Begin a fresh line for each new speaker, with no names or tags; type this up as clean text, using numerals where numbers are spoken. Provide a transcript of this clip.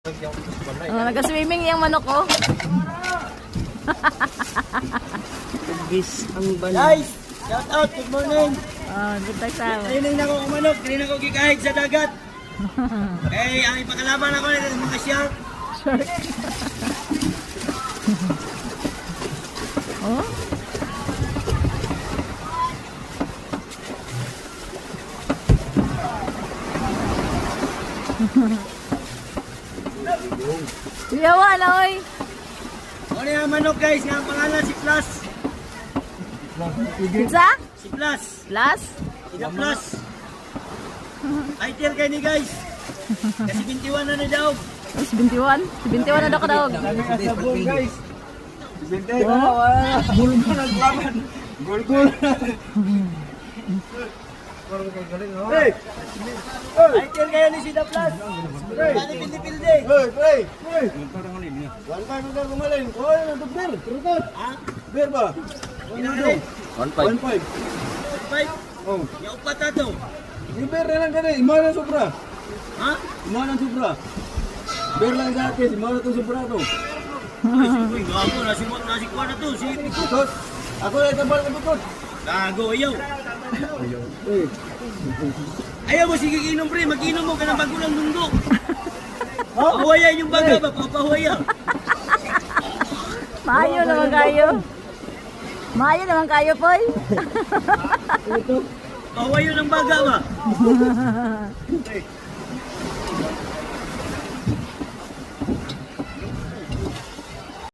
Oh, nag-swimming yung manok ko.
Bis ang bala.
Guys, shout out, good morning.
Oh, good sa.
Training na ako kumanok, training ako gigahig sa dagat. Eh, ang ipakalaban ako ng mga shark.
Oh. Yawa na oy.
Ano yung manok guys, nga ang pangalan si Plus.
Pizza?
Si Plus.
Plus?
Ida Plus. Ay, tier kayo ni guys. Kasi 21 na na daw.
21? 21 na daw ka daw.
Sabong guys.
Bulbul ang laban. Bulbul.
Hey! Ay, tier kayo ni Sida Plus. Pati pildi-pildi.
Hey, hey, hey. One five na kumalin. Oh, ano ber? Trukot.
Ha?
Ber ba?
Pinakali.
1.5.
5.
Oh,
Yung upat na to.
yung ber na lang gani. Imana sobra.
Ha?
Imana sobra. Ber lang dati. Imana to sobra to.
Uy, gago. Nasikwa na to. Si
Tos. Ako na itabal ka bukod.
Gago, ayaw.
Hey.
Ayaw mo, sige inom pre. Mag-inom mo ka ng bagulang mundo. Pahuwayan yung baga ba? Papahuwayan.
Maayo naman kayo. Maayo naman kayo, Poy.
Pahuwayan ng baga ba?